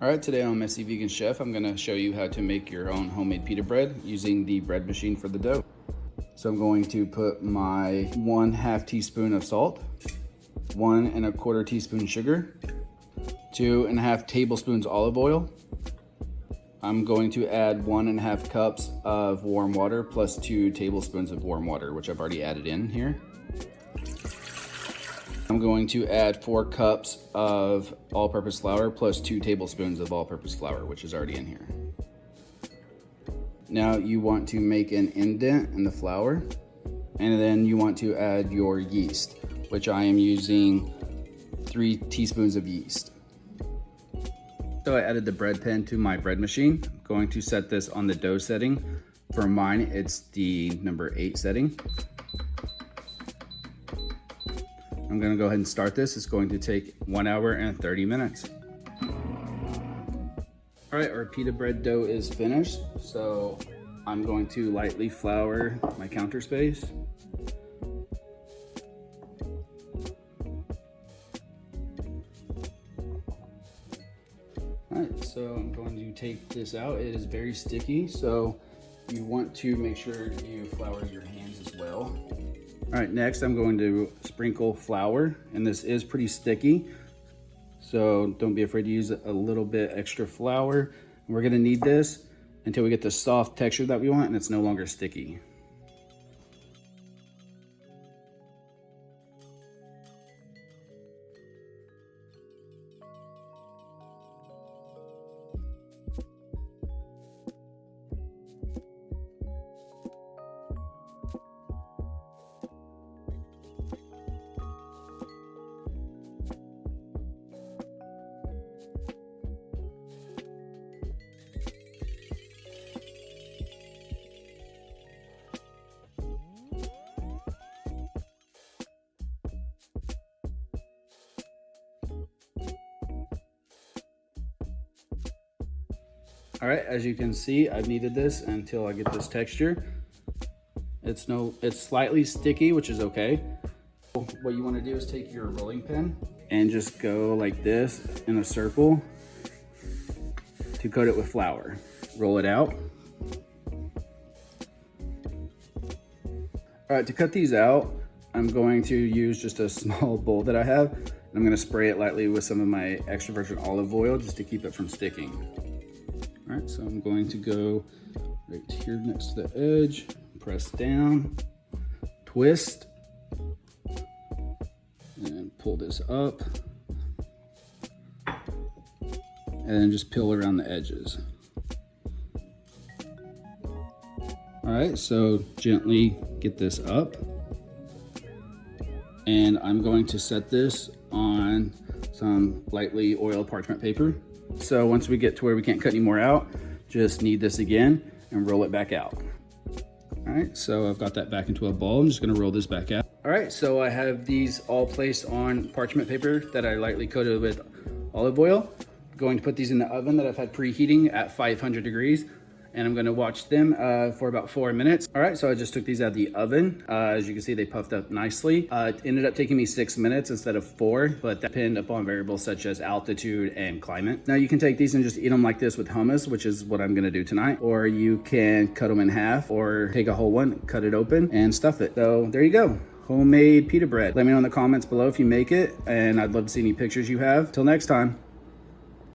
All right, today on Messy Vegan Chef, I'm gonna show you how to make your own homemade pita bread using the bread machine for the dough. So I'm going to put my 1/2 teaspoon of salt, 1 1/4 teaspoon sugar, 2 1/2 tablespoons olive oil. I'm going to add 1 1/2 cups of warm water plus 2 tablespoons of warm water, which I've already added in here. I'm going to add 4 cups of all-purpose flour plus 2 tablespoons of all-purpose flour, which is already in here. Now you want to make an indent in the flour, and then you want to add your yeast, which I am using 3 teaspoons of yeast. So I added the bread pan to my bread machine. I'm going to set this on the dough setting. For mine, it's the number 8 setting. I'm gonna go ahead and start this. It's going to take 1 hour and 30 minutes. All right, our pita bread dough is finished. So I'm going to lightly flour my counter space. All right, so I'm going to take this out. It is very sticky, so you want to make sure you flour your hands as well. All right, next I'm going to sprinkle flour, and this is pretty sticky, so don't be afraid to use a little bit extra flour. We're gonna need this until we get the soft texture that we want and it's no longer sticky. All right, as you can see, I've kneaded this until I get this texture. It's slightly sticky, which is okay. What you want to do is take your rolling pin and just go like this in a circle to coat it with flour. Roll it out. All right, to cut these out, I'm going to use just a small bowl that I have. And I'm going to spray it lightly with some of my extra virgin olive oil just to keep it from sticking. All right, so I'm going to go right here next to the edge, press down, twist, and pull this up, and then just peel around the edges. All right, so gently get this up, and I'm going to set this on some lightly oiled parchment paper. So once we get to where we can't cut any more out, just knead this again and roll it back out. All right, so I've got that back into a ball. I'm just gonna roll this back out. All right, so I have these all placed on parchment paper that I lightly coated with olive oil. I'm going to put these in the oven that I've had preheating at 500 degrees. And I'm gonna watch them for about 4 minutes. All right, so I just took these out of the oven. As you can see, they puffed up nicely. It ended up taking me 6 minutes instead of 4, but that depends upon variables such as altitude and climate. Now you can take these and just eat them like this with hummus, which is what I'm gonna do tonight. Or you can cut them in half or take a whole one, cut it open and stuff it. So there you go. Homemade pita bread. Let me know in the comments below if you make it, and I'd love to see any pictures you have. Till next time.